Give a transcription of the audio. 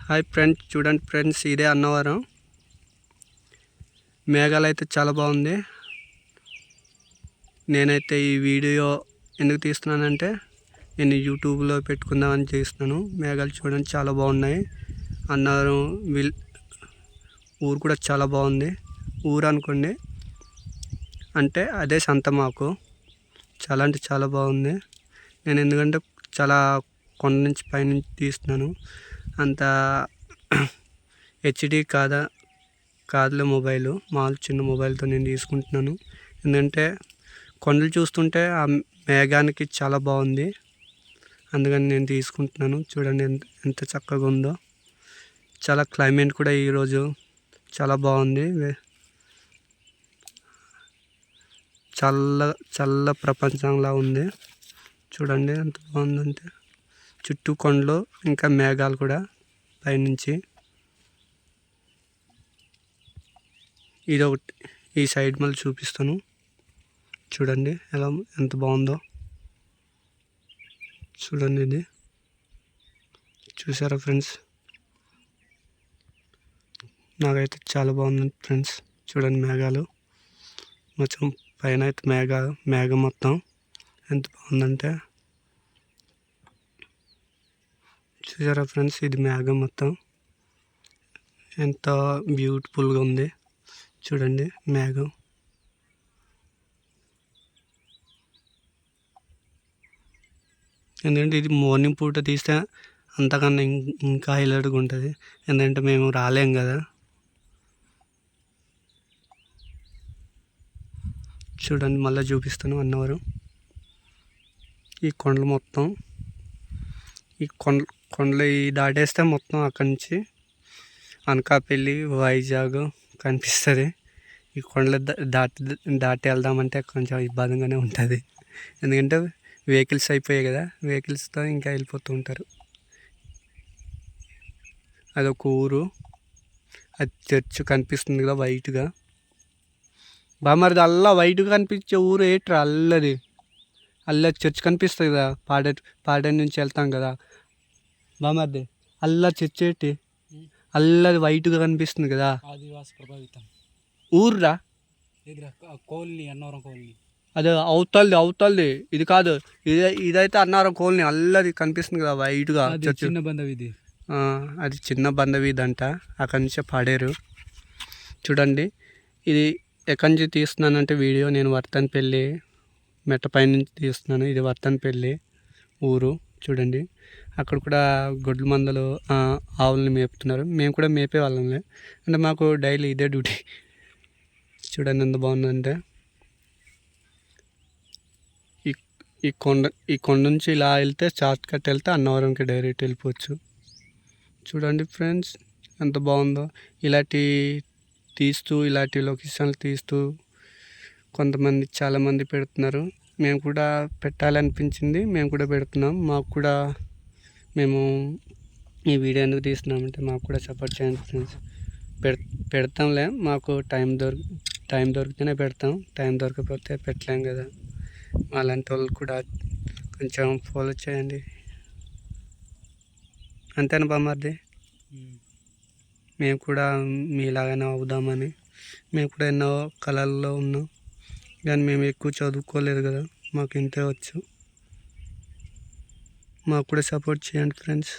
Hi friends, చూడండి friends, ఇదే అన్నవరం. మేఘాలు అయితే చాలా బాగుంది. నేనైతే ఈ వీడియో ఎందుకు తీస్తున్నానంటే నేను యూట్యూబ్లో పెట్టుకుందామని చేస్తున్నాను. మేఘాలు చూడండి చాలా బాగున్నాయి. అన్నవరం ఊరు కూడా చాలా బాగుంది. ఊరు అనుకోండి, అంటే అదే సంత మాకు. చాలా అంటే చాలా బాగుంది. నేను ఎందుకంటే చాలా కొండ నుంచి పైనుంచి తీస్తున్నాను. అంత హెచ్డి కాదులే మొబైల్, మామూలు చిన్న మొబైల్తో నేను తీసుకుంటున్నాను. ఎందుకంటే కొండలు చూస్తుంటే ఆ మేఘానికి చాలా బాగుంది, అందుకని నేను తీసుకుంటున్నాను. చూడండి ఎంత చక్కగా ఉందో. చాలా క్లైమేట్ కూడా ఈరోజు చాలా బాగుంది. చల్ల ప్రపంచంలా ఉంది. చూడండి ఎంత బాగుందంటే, చుట్టూ కొండలు ఇంకా మేఘాలు కూడా పైనుంచి. ఇదొకటి ఈ సైడ్ మళ్ళీ చూపిస్తాను. చూడండి ఎంత బాగుందో. చూడండి, ఇది చూసారా ఫ్రెండ్స్? నాకైతే చాలా బాగుంది ఫ్రెండ్స్. చూడండి మేఘాలు మొత్తం పైన అయితే మేఘం మొత్తం ఎంత బాగుందంటే, చూసారా ఫ్రెండ్స్? ఇది మేఘం మొత్తం ఎంత బ్యూటిఫుల్గా ఉంది. చూడండి మేఘం. ఎందుకంటే ఇది మార్నింగ్ పూట తీస్తే అంతకన్నా ఇంకా హైలైట్గా ఉంటుంది. ఎందుకంటే మేము రాలేం కదా. చూడండి మళ్ళీ చూపిస్తాను అన్నవరం. ఈ కొండలు మొత్తం, ఈ కొండలు దాటేస్తే మొత్తం అక్కడి నుంచి అనకాపల్లి, వైజాగ్ కనిపిస్తుంది. ఈ కొండలు దాటి వెళ్దామంటే కొంచెం ఇబ్బందిగానే ఉంటుంది. ఎందుకంటే వెహికల్స్ అయిపోయాయి కదా, వెహికల్స్తో ఇంకా వెళ్ళిపోతూ ఉంటారు. అదొక ఊరు. అది చర్చ్ కనిపిస్తుంది కదా వైట్గా. బామరిది అల్లా వైట్గా కనిపించే ఊరు ఏట్రా? అల్లా చర్చ్ కనిపిస్తుంది కదా, పాడేరు నుంచి వెళ్తాం కదా బామరిది. అల్లా చర్చ్ ఏంటి? అల్లది వైట్గా కనిపిస్తుంది కదా, ఆదివాసి ప్రభావితం ఊర్రా. కోల్ని, అన్నవరం కోల్ని. అదే అవుతుంది. ఇది కాదు, ఇదైతే అన్నవరం కోల్ని. అల్లది కనిపిస్తుంది కదా వైట్గా చర్చ్. చిన్న బంధవీధి, అది చిన్న బంధవీధి అంట. అక్కడి నుంచే పాడేరు. చూడండి, ఇది ఎక్కడి నుంచి తీస్తున్నానంటే వీడియో నేను వర్తన్పల్లి మెట్టపై నుంచి తీస్తున్నాను. ఇది వర్తన్పల్లి ఊరు. చూడండి అక్కడ కూడా గొడ్ల మందలు ఆవులని మేపుతున్నారు. మేము కూడా మేపే వాళ్ళంలే, అంటే మాకు డైలీ ఇదే డ్యూటీ. చూడండి ఎంత బాగుందంటే, ఈ కొండ నుంచి ఇలా వెళ్తే షార్ట్ కట్ వెళ్తే అన్నవరంకి డైరెక్ట్ వెళ్ళిపోవచ్చు. చూడండి ఫ్రెండ్స్ ఎంత బాగుందో. ఇలాంటి లొకేషన్లు తీస్తూ కొంతమంది చాలామంది పెడుతున్నారు. మేము కూడా పెట్టాలనిపించింది, మేము కూడా పెడుతున్నాం. మేము ఈ వీడియో ఎందుకు తీస్తున్నామంటే మాకు కూడా సపోర్ట్ చేయండి ఫ్రెండ్స్. పెడతాంలే, మాకు టైం దొరికితేనే పెడతాం. టైం దొరకకపోతే పెట్టలేం కదా. అలాంటి వాళ్ళు కూడా కొంచెం ఫాలో చేయండి. అంతేనా బామ్మర్ది? మేము కూడా మీలాగానే అవుదామని. మేము కూడా ఎన్నో కళల్లో ఉన్నాం, కానీ మేము ఎక్కువ చదువుకోలేదు కదా, మాకు ఇంతే వచ్చు. మాకు కూడా సపోర్ట్ చేయండి ఫ్రెండ్స్.